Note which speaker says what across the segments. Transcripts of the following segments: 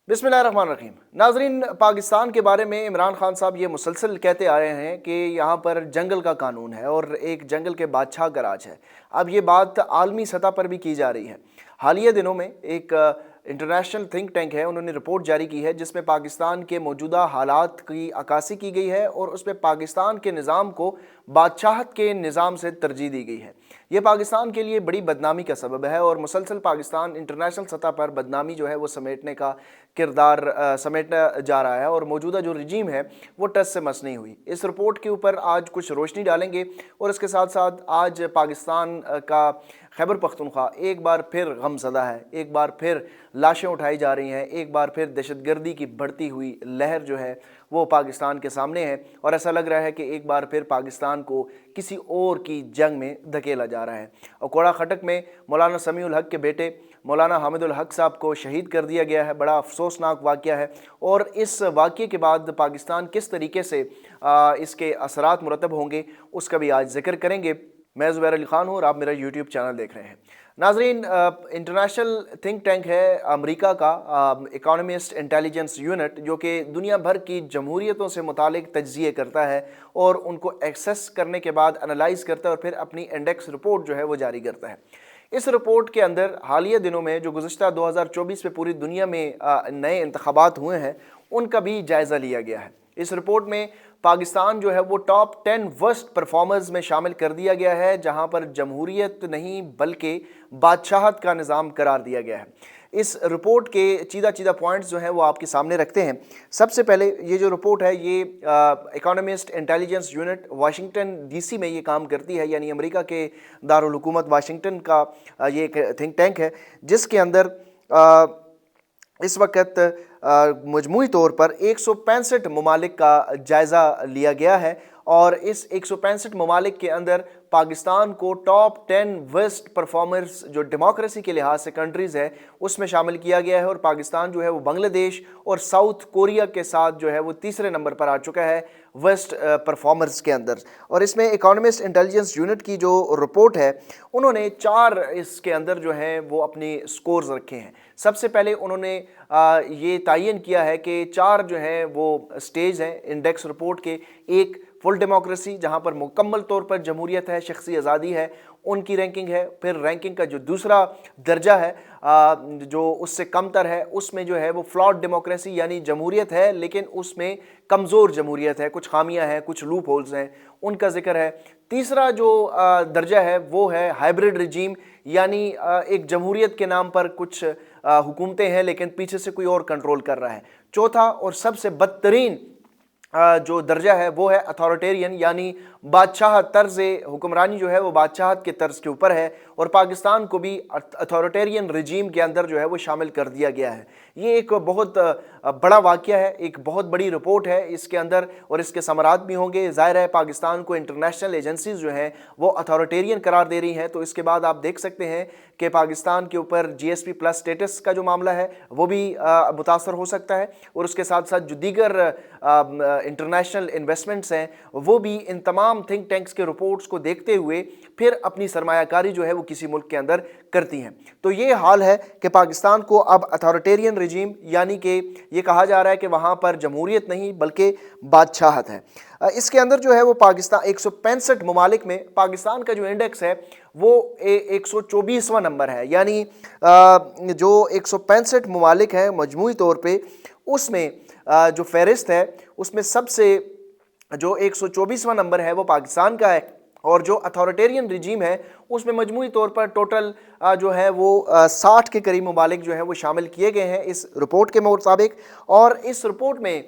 Speaker 1: बिस्मिल्लाहिर्रहमानिर्रहीम। नाजरीन, पाकिस्तान के बारे में इमरान खान साहब ये मुसलसल कहते आ रहे हैं कि यहाँ पर जंगल का कानून है और एक जंगल के बादशाह का राज है। अब ये बात आलमी सतह पर भी की जा रही है। हालिया दिनों में एक इंटरनेशनल थिंक टैंक है, उन्होंने रिपोर्ट जारी की है जिसमें पाकिस्तान के मौजूदा हालात की अक्कासी की गई है और उसमें पाकिस्तान के निज़ाम को बादशाहत के निज़ाम से तरजीह दी गई है। ये पाकिस्तान के लिए बड़ी बदनामी का सबब है और मुसलसल पाकिस्तान इंटरनेशनल सतह पर बदनामी जो है वो समेटने का किरदार समेटना जा रहा है और मौजूदा जो रजीम है वो टस से मस नहीं हुई। इस रिपोर्ट के ऊपर आज कुछ रोशनी डालेंगे और इसके साथ साथ आज पाकिस्तान का खैबर पख्तूनख्वा एक बार फिर गमज़दा है, एक बार फिर लाशें उठाई जा रही हैं, एक बार फिर दहशतगर्दी की बढ़ती हुई लहर जो है वो पाकिस्तान के सामने है और ऐसा लग रहा है कि एक बार फिर पाकिस्तान को किसी और की जंग में धकेला जा रहा है। और कोड़ा खटक में मौलाना समीउल हक के बेटे मौलाना हामिदुल हक साहब को शहीद कर दिया गया है। बड़ा अफसोसनाक वाक़या है और इस वाक़ये के बाद पाकिस्तान किस तरीके से इसके असरात मुरतब होंगे उसका भी आज जिक्र करेंगे। मैं ज़ुबैर अली ख़ान हूँ और आप मेरा यूट्यूब चैनल देख रहे हैं। नाज़रीन, इंटरनेशनल थिंक टैंक है अमेरिका का इकोनॉमिस्ट इंटेलिजेंस यूनिट, जो कि दुनिया भर की जमहूरियतों से मुतालिक तज्ज़िये करता है और उनको एक्सेस करने के बाद एनालाइज़ करता है और फिर अपनी इंडेक्स रिपोर्ट जो है वो जारी करता है। इस रिपोर्ट के अंदर हालिया दिनों में जो गुज़िश्ता 2024 में पूरी दुनिया में नए इंतखाबात हुए हैं उनका भी जायज़ा लिया गया है। इस रिपोर्ट में पाकिस्तान जो है वो टॉप 10 वर्स्ट परफॉर्मर्स में शामिल कर दिया गया है, जहां पर जमहूरियत नहीं बल्कि बादशाहत का निज़ाम करार दिया गया है। इस रिपोर्ट के चीदा चीदा पॉइंट्स जो हैं वो आपके सामने रखते हैं। सबसे पहले ये जो रिपोर्ट है ये economist intelligence unit Washington DC में ये काम करती है, यानी अमेरिका के दारुल हुकूमत वाशिंगटन का ये एक थिंक टैंक है जिसके अंदर इस वक्त मजमूई तौर पर 165 ममालिक का जायज़ा लिया गया है और इस 165 ममालिक के अंदर पाकिस्तान को टॉप 10 वर्स्ट परफॉर्मर्स जो डेमोक्रेसी के लिहाज से कंट्रीज़ है उसमें शामिल किया गया है और पाकिस्तान जो है वो बांग्लादेश और साउथ कोरिया के साथ जो है वो तीसरे नंबर पर आ चुका है वर्स्ट परफॉर्मर्स के अंदर। और इसमें इकोनॉमिस्ट इंटेलिजेंस यूनिट की जो रिपोर्ट है उन्होंने 4 इसके अंदर जो है वो अपने स्कोर्स रखे हैं। सबसे पहले उन्होंने ये तयन किया है कि 4 जो है वो स्टेज हैं इंडेक्स रिपोर्ट के। एक फुल डेमोक्रेसी जहां पर मुकम्मल तौर पर जमहूरियत है, शख्सी आज़ादी है, उनकी रैंकिंग है। फिर रैंकिंग का जो दूसरा दर्जा है जो उससे कमतर है उसमें जो है वो फ्लॉड डेमोक्रेसी यानी जमहूरियत है लेकिन उसमें कमज़ोर जमहूरियत है, कुछ खामियां हैं, कुछ लूप होल्स हैं, उनका जिक्र है। तीसरा जो दर्जा है वो है हाइब्रिड रिजीम, यानी एक जमहूरियत के नाम पर कुछ हुकूमतें हैं लेकिन पीछे से कोई और कंट्रोल कर रहा है। चौथा और सबसे बदतरीन जो दर्जा है वो है अथॉरिटेरियन, यानी बादशाह तर्ज हुक्मरानी जो है वो बादशाहत के तर्ज के ऊपर है और पाकिस्तान को भी अथॉरिटेरियन रजीम के अंदर जो है वो शामिल कर दिया गया है। ये एक बहुत बड़ा वाक़या है, एक बहुत बड़ी रिपोर्ट है इसके अंदर और इसके समरात भी होंगे। ज़ाहिर है पाकिस्तान को इंटरनेशनल एजेंसीज जो हैं वो अथॉरिटेरियन करार दे रही हैं, तो इसके बाद आप देख सकते हैं कि पाकिस्तान के ऊपर GSP+ स्टेटस का जो मामला है वो भी मुतासर हो सकता है और उसके साथ साथ जो दीगर इंटरनेशनल इन्वेस्टमेंट्स हैं वो भी इन तमाम थिंक टैंक्स के रिपोर्ट्स को देखते हुए फिर अपनी सरमायाकारी जो है वो किसी मुल्क के अंदर करती हैं। तो ये हाल है कि पाकिस्तान को अब अथॉरिटेरियन रजीम, यानी कि ये कहा जा रहा है कि वहाँ पर जमहूरियत नहीं बल्कि बादशाहत है। इसके अंदर जो है वो पाकिस्तान 165 ममालिक में पाकिस्तान का जो इंडेक्स है वो 124वां नंबर है, यानी जो 165 ममालिक हैं मजमूई तौर पे उसमें जो फहरिस्त है उसमें सबसे जो 124वां नंबर है वो पाकिस्तान का है और जो अथॉरिटेरियन रजीम है उसमें मजमूई तौर पर टोटल जो है वो 60 के करीब ममालिक जो है वो शामिल किए गए हैं इस रिपोर्ट के मुताबिक। और इस रिपोर्ट में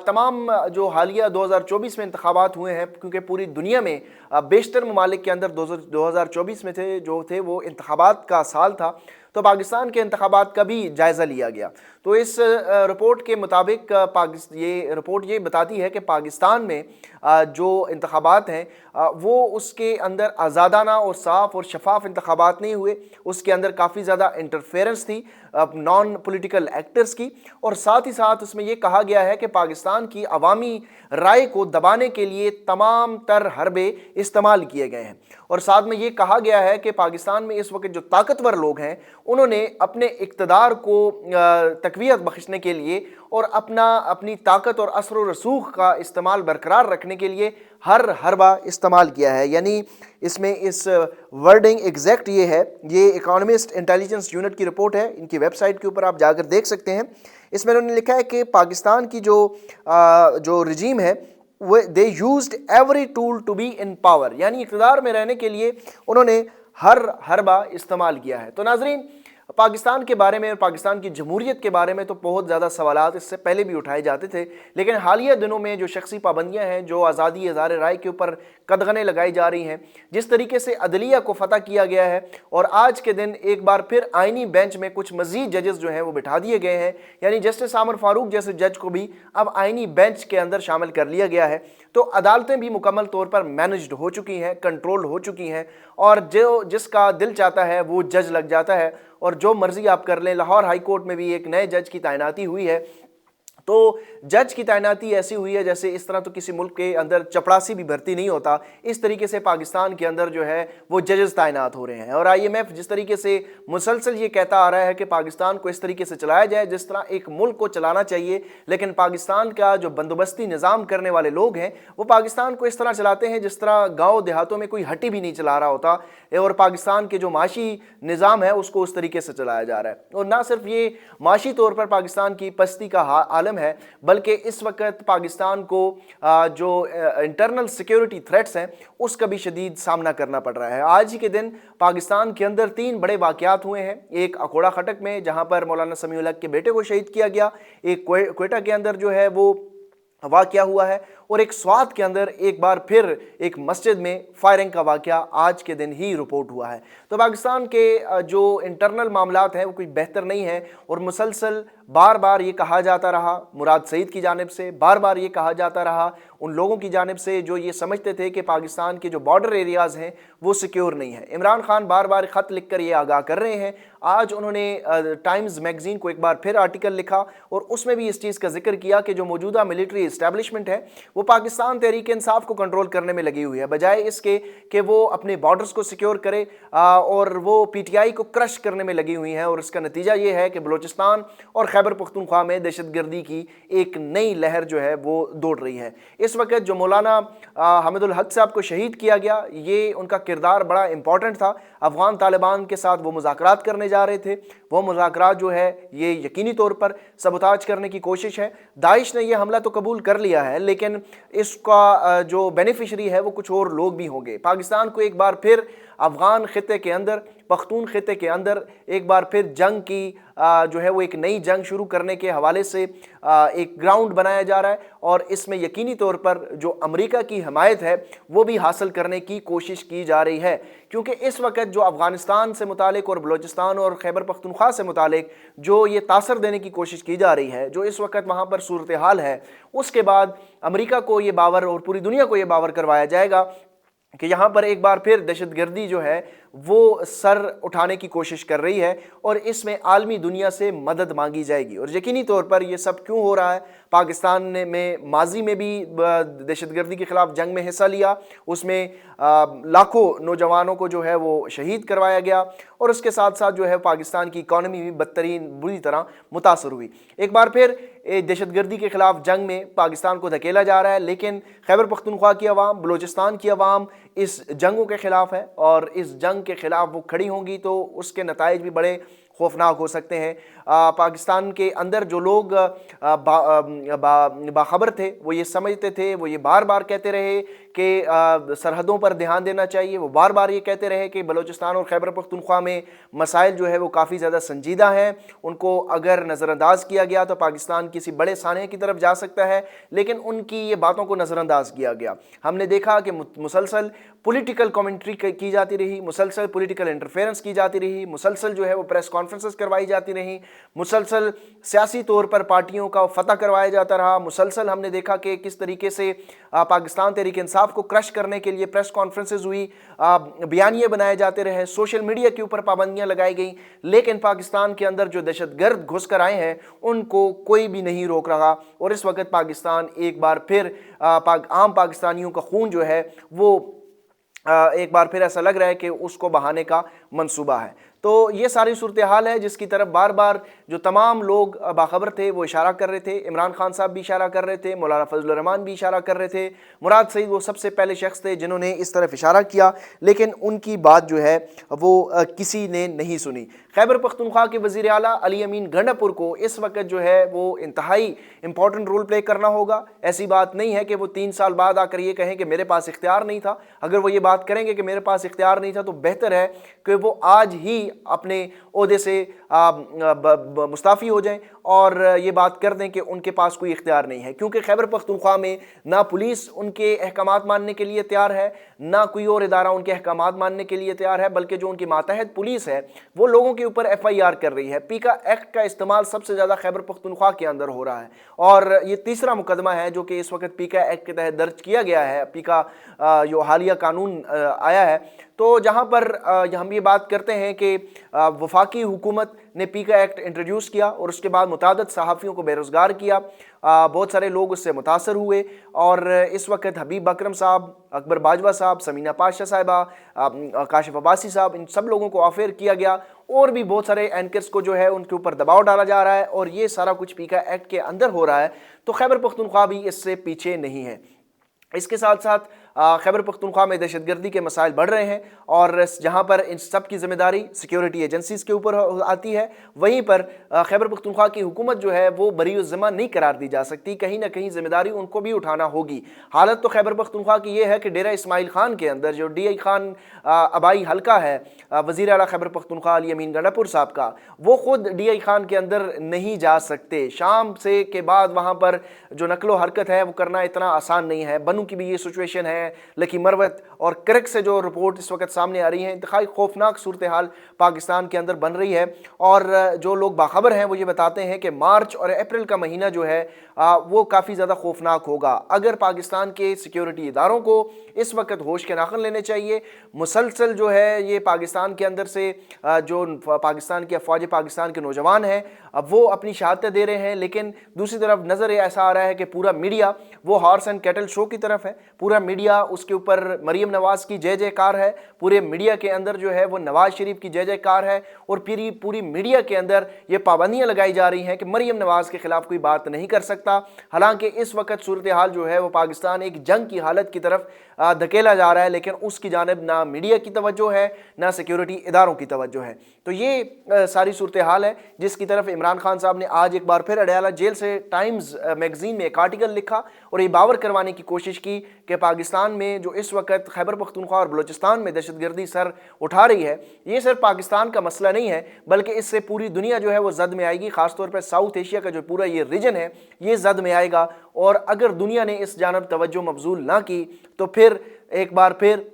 Speaker 1: तमाम जो हालिया 2024 में इंतखाबात हुए हैं, क्योंकि पूरी दुनिया में बेशतर ममालिक के अंदर 2024 में जो थे वो इंतखाबात का साल था, तो पाकिस्तान के इंतखाबात का भी जायज़ा लिया गया। तो इस रिपोर्ट के मुताबिक ये रिपोर्ट ये बताती है कि पाकिस्तान में जो इंतखाबात हैं वो उसके अंदर आज़ादाना और साफ़ और शफाफ इंतखाबात नहीं हुए, उसके अंदर काफ़ी ज़्यादा इंटरफेरेंस थी नॉन पॉलिटिकल एक्टर्स की, और साथ ही साथ उसमें ये कहा गया है कि पाकिस्तान की अवामी राय को दबाने के लिए तमाम तर हरबे इस्तेमाल किए गए हैं। और साथ में ये कहा गया है कि पाकिस्तान में इस वक्त जो ताकतवर लोग हैं उन्होंने अपने इक़्तिदार को तक़वियत बख्शने के लिए और अपनी ताकत और असर व रसूख का इस्तेमाल बरकरार रखने के लिए हर हरबा इस्तेमाल किया है। यानी इसमें इस वर्डिंग एग्जैक्ट ये है, ये इकोनॉमिस्ट इंटेलिजेंस यूनिट की रिपोर्ट है, इनकी वेबसाइट के ऊपर आप जाकर देख सकते हैं। इसमें उन्होंने लिखा है कि पाकिस्तान की जो रजीम है वो they used every tool to be in power, यानी इक़्तिदार में रहने के लिए उन्होंने हर हरबा इस्तेमाल किया है। तो नाज़रीन, पाकिस्तान के बारे में और पाकिस्तान की जमहूरियत के बारे में तो बहुत ज़्यादा सवालात इससे पहले भी उठाए जाते थे, लेकिन हालिया दिनों में जो शख्सी पाबंदियां हैं, जो आज़ादी इज़हार राय के ऊपर कदगनें लगाई जा रही हैं, जिस तरीके से अदलिया को फतह किया गया है, और आज के दिन एक बार फिर आइनी बेंच में कुछ मज़ीद जजेस जो हैं वो बिठा दिए गए हैं, यानी जस्टिस आमर फारूक जैसे जज को भी अब आइनी बेंच के अंदर शामिल कर लिया गया है। तो अदालतें भी मुकम्मल तौर पर मैनेज्ड हो चुकी हैं, कंट्रोल हो चुकी हैं, और जिसका दिल चाहता है वो जज लग जाता है और जो मर्ज़ी आप कर लें। लाहौर हाई कोर्ट में भी एक नए जज की तैनाती हुई है, तो जज की तैनाती ऐसी हुई है जैसे इस तरह तो किसी मुल्क के अंदर चपरासी भी भर्ती नहीं होता, इस तरीके से पाकिस्तान के अंदर जो है वो जजेस तैनात हो रहे हैं। और IMF जिस तरीके से मुसलसल ये कहता आ रहा है कि पाकिस्तान को इस तरीके से चलाया जाए जिस तरह एक मुल्क को चलाना चाहिए, लेकिन पाकिस्तान का जो बंदोबस्ती निज़ाम करने वाले लोग हैं वो पाकिस्तान को इस तरह चलाते हैं जिस तरह गाँव देहातों में कोई हट्टी भी नहीं चला रहा होता, और पाकिस्तान के जो माशी निज़ाम है उसको उस तरीके से चलाया जा रहा है। और ना सिर्फ ये माशी तौर पर पाकिस्तान की पस्ती का आलम है, बल्कि इस वक्त पाकिस्तान को जो इंटरनल सिक्योरिटी थ्रेट्स हैं उसका भी शदीद सामना करना पड़ रहा है। आज ही के दिन पाकिस्तान के अंदर 3 बड़े वाक़यात हुए हैं। एक अकोड़ा खटक में जहां पर मौलाना समीउल हक के बेटे को शहीद किया गया, एक क्वेटा के अंदर जो है वो वाक़या हुआ है, और एक स्वात के अंदर एक बार फिर एक मस्जिद में फायरिंग का वाक़या आज के दिन ही रिपोर्ट हुआ है। तो पाकिस्तान के जो इंटरनल मामलात हैं वो कोई बेहतर नहीं है, और मुसलसल बार बार ये कहा जाता रहा मुराद सईद की जानिब से, बार बार ये कहा जाता रहा उन लोगों की जानिब से जो ये समझते थे कि पाकिस्तान के जो बॉर्डर एरियाज़ हैं वो सिक्योर नहीं है। इमरान खान बार बार ख़त लिख कर ये आगाह कर रहे हैं। आज उन्होंने टाइम्स मैगज़ीन को एक बार फिर आर्टिकल लिखा और उसमें भी इस चीज़ का जिक्र किया कि जो मौजूदा मिलिट्री इस्टेब्लिशमेंट है वो पाकिस्तान तहरीक इंसाफ को कंट्रोल करने में लगी हुई है, बजाय इसके कि वो अपने बॉर्डर्स को सिक्योर करे, और वो PTI को क्रश करने में लगी हुई हैं। और इसका नतीजा ये है कि बलूचिस्तान और खैबर पख्तूनख्वा में दहशतगर्दी की एक नई लहर जो है वो दौड़ रही है। इस वक्त जो मौलाना हामिदुल हक साहब को शहीद किया गया, ये उनका किरदार बड़ा इंपॉर्टेंट था। अफगान तालिबान के साथ वो मुज़ाकरात करने जा रहे थे, वो मुज़ाकरात जो है ये यकीनी तौर पर सबोताज करने की कोशिश है। दाइश ने यह हमला तो कबूल कर लिया है, लेकिन इसका जो बेनिफिशरी है वो कुछ और लोग भी होंगे। पाकिस्तान को एक बार फिर अफ़गान ख़ित्ते के अंदर, पख्तून ख़ित्ते के अंदर एक बार फिर जंग की जो है वो एक नई जंग शुरू करने के हवाले से एक ग्राउंड बनाया जा रहा है, और इसमें यकीनी तौर पर जो अमेरिका की हमायत है वो भी हासिल करने की कोशिश की जा रही है। क्योंकि इस वक्त जो अफ़गानिस्तान से मुतालिक और बलूचिस्तान और खैबर पख्तूनख्वा से मुतालिक जो ये तासर देने की कोशिश की जा रही है, जो इस वक्त वहाँ पर सूरत हाल है, उसके बाद अमेरिका को ये बावर और पूरी दुनिया को ये बावर करवाया जाएगा कि यहाँ पर एक बार फिर दहशतगर्दी जो है वो सर उठाने की कोशिश कर रही है, और इसमें आलमी दुनिया से मदद मांगी जाएगी। और यकीनी तौर पर ये सब क्यों हो रहा है? पाकिस्तान ने में माजी में भी दहशतगर्दी के ख़िलाफ़ जंग में हिस्सा लिया, उसमें लाखों नौजवानों को जो है वो शहीद करवाया गया, और उसके साथ साथ जो है पाकिस्तान की इकॉनमी भी बदतरीन बुरी तरह मुतासर हुई। एक बार फिर दहशतगर्दी के ख़िलाफ़ जंग में पाकिस्तान को धकेला जा रहा है, लेकिन खैबर पख्तूनख्वा की आवाम, बलूचिस्तान की आवाम इस जंगों के ख़िलाफ़ है, और इस जंग के ख़िलाफ़ वो खड़ी होंगी तो उसके नताइज भी बड़े खौफनाक हो सकते हैं। पाकिस्तान के अंदर जो लोग बाखबर थे वो ये समझते थे, वो ये बार बार कहते रहे कि सरहदों पर ध्यान देना चाहिए, वो बार बार ये कहते रहे कि बलूचिस्तान और खैबर पख्तूनख्वा में मसाइल जो है वो काफ़ी ज़्यादा संजीदा हैं, उनको अगर नज़रअंदाज किया गया तो पाकिस्तान किसी बड़े साने की तरफ जा सकता है, लेकिन उनकी ये बातों को नज़रअंदाज किया गया। हमने देखा कि मुसलसल पॉलिटिकल कमेंट्री की जाती रही, मुसलसल पॉलिटिकल इंटरफेरेंस की जाती रही, मुसलसल जो है वो प्रेस कॉन्फ्रेंसेस करवाई जाती रही, मुसलसल सियासी तौर पर पार्टियों का फतह करवाया जाता रहा। मुसलसल हमने देखा कि किस तरीके से पाकिस्तान तहरीक इंसाफ को क्रश करने के लिए प्रेस कॉन्फ्रेंसेज हुई, बयानिए बनाए जाते रहे, सोशल मीडिया के ऊपर पाबंदियां लगाई गई, लेकिन पाकिस्तान के अंदर जो दहशतगर्द घुस कर आए हैं उनको कोई भी नहीं रोक रहा। और इस वक्त पाकिस्तान एक बार फिर आम पाकिस्तानियों का खून जो है वो एक बार फिर ऐसा लग रहा है कि उसको बहाने का मंसूबा है। तो ये सारी सूरत हाल है जिसकी तरफ बार बार जो तमाम लोग बाखबर थे वो इशारा कर रहे थे। इमरान खान साहब भी इशारा कर रहे थे, मौलाना फजलुर रहमान भी इशारा कर रहे थे, मुराद सईद वो सबसे पहले शख्स थे जिन्होंने इस तरफ इशारा किया, लेकिन उनकी बात जो है वो किसी ने नहीं सुनी। खैबर पख्तूनख्वा के वज़ीर आला अली अमीन गंडापुर को इस वक्त जो है वो इंतहाई इंपॉर्टेंट रोल प्ले करना होगा। ऐसी बात नहीं है कि वो 3 साल बाद आकर ये कहें कि मेरे पास इख्तियार नहीं था। अगर वो ये बात करेंगे कि मेरे पास इख्तियार नहीं था तो बेहतर है कि वो आज ही अपने ओहदे से मुस्ताफ़ी हो जाएं और ये बात कर दें कि उनके पास कोई इख्तियार नहीं है, क्योंकि खैबर पख्तूनख्वा में ना पुलिस उनके अहकामात मानने के लिए तैयार है, ना कोई और इदारा उनके अहकामात मानने के लिए तैयार है, बल्कि जो उनकी मातहत पुलिस है वो लोगों के ऊपर FIR कर रही है। पीका एक्ट का इस्तेमाल सबसे ज़्यादा खैबर पख्तूनख्वा के अंदर हो रहा है और ये तीसरा मुकदमा है जो कि इस वक्त पीका एक्ट के तहत दर्ज किया गया है। पीका जो हालिया कानून आया है, तो जहाँ पर हम ये बात करते हैं कि वफाकी हुकूमत ने पीका एक्ट इंट्रोड्यूस किया और उसके बाद मुतादद सहाफ़ियों को बेरोज़गार किया, बहुत सारे लोग उससे मुतासर हुए और इस वक्त हबीब अकरम साहब, अकबर बाजवा साहब, समीना पाशा साहिबा, काशिफ अब्बासी साहब, इन सब लोगों को ऑफेयर किया गया और भी बहुत सारे एंकर्स को जो है उनके ऊपर दबाव डाला जा रहा है और ये सारा कुछ पीका एक्ट के अंदर हो रहा है। तो खैबर पख्तूनख्वा भी इससे पीछे नहीं है। इसके साथ साथ खैबर पख्तूनख्वा में दहशतगर्दी के मसाइल बढ़ रहे हैं और जहाँ पर इन सब की ज़िम्मेदारी सिक्योरिटी एजेंसीज़ के ऊपर आती है, वहीं पर खैबर पख्तूनख्वा की हुकूमत जो है वो बरी ज़िम्मा नहीं करार दी जा सकती, कहीं ना कहीं ज़िम्मेदारी उनको भी उठाना होगी। हालत तो खैबर पख्तूनख्वा की ये है कि डेरा इस्माइल खान के अंदर जो DI खान आबाई हल्का है वज़ीर आला खैबर पख्तूनख्वा अली अमीन गंडापुर साहब का, वो ख़ुद DI खान के अंदर नहीं जा सकते। शाम से के बाद वहाँ पर जो नकलो हरकत है वो करना इतना आसान नहीं है। बनू की भी ये सिचुएशन है, लकी मरवत और करक से जो रिपोर्ट इस वक्त सामने आ रही है, इंतहाई खौफनाक सूरत हाल पाकिस्तान के अंदर बन रही है। और जो लोग बाखबर हैं वो ये बताते हैं कि मार्च और अप्रैल का महीना जो है वो काफ़ी ज़्यादा खौफनाक होगा। अगर पाकिस्तान के सिक्योरिटी इदारों को इस वक्त होश के नाखन लेने चाहिए। मुसलसल जो है ये पाकिस्तान के अंदर से जो पाकिस्तान के अफवाज पाकिस्तान के नौजवान हैं अब वो अपनी शहादतें दे रहे हैं, लेकिन दूसरी तरफ नज़र ऐसा आ रहा है कि पूरा मीडिया वो हॉर्स एंड कैटल शो की तरफ है। पूरा मीडिया उसके ऊपर मरीम नवाज़ की जय जयकार है, पूरे मीडिया के अंदर जो है वो नवाज़ शरीफ की जय जयकार है और पूरी मीडिया के अंदर ये पाबंदियाँ लगाई जा रही हैं कि मरीम नवाज़ के ख़िलाफ़ कोई बात नहीं कर सकता। हालांकि इस वक्त सूरत हाल जो है वो पाकिस्तान एक जंग की हालत की तरफ धकेला जा रहा है, लेकिन उसकी जानिब ना मीडिया की तवज्जो है ना सिक्योरिटी इदारों की तवज्जो है। तो ये सारी सूरत हाल है जिसकी तरफ इमरान खान साहब ने आज एक बार फिर अडयाला जेल से टाइम्स मैगजीन में एक आर्टिकल लिखा और ये बावर करवाने की कोशिश की कि पाकिस्तान में जो इस वक्त खैबर पख्तूनख्वा और बलूचिस्तान में दहशतगर्दी सर उठा रही है, ये सिर्फ पाकिस्तान का मसला नहीं है बल्कि इससे पूरी दुनिया जो है वो जद में आएगी। ख़ासतौर पर साउथ एशिया का जो पूरा ये रीजन है ये जद में आएगा और अगर दुनिया ने इस जानब तवज्जो मबजूल ना की तो फिर एक बार फिर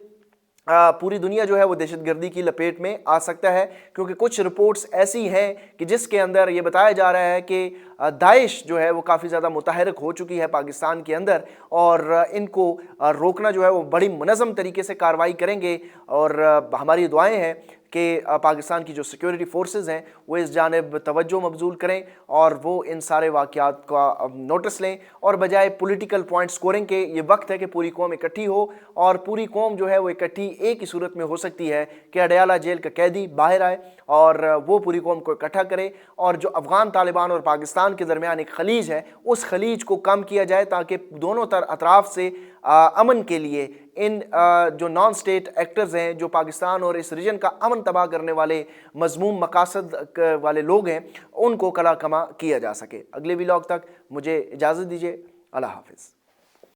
Speaker 1: पूरी दुनिया जो है वो दहशतगर्दी की लपेट में आ सकता है। क्योंकि कुछ रिपोर्ट्स ऐसी हैं कि जिसके अंदर ये बताया जा रहा है कि दाइश जो है वो काफ़ी ज़्यादा मुतहरक हो चुकी है पाकिस्तान के अंदर और इनको रोकना जो है वो बड़ी मुनज़्ज़म तरीके से कार्रवाई करेंगे। और हमारी दुआएं हैं कि पाकिस्तान की जो सिक्योरिटी फोर्सेस हैं वो इस जानिब तवज्जो मबजूल करें और वो इन सारे वाक़यात का नोटिस लें और बजाय पॉलिटिकल पॉइंट स्कोरिंग के ये वक्त है कि पूरी कौम इकट्ठी हो और पूरी कौम जो है वो इकट्ठी एक ही सूरत में हो सकती है कि अडयाला जेल का कैदी बाहर आए और वो पूरी कौम को इकट्ठा करे और जो अफ़गान तालिबान और पाकिस्तान के दरमियान एक खलीज है उस खलीज को कम किया जाए ताकि दोनों अतराफ़ से अमन के लिए इन जो नॉन स्टेट एक्टर्स हैं जो पाकिस्तान और इस रीजन का अमन तबाह करने वाले मज़मूम मकासद वाले लोग हैं उनको कला कमा किया जा सके। अगले व्लॉग तक मुझे इजाज़त दीजिए। अल्लाह हाफ़िज़।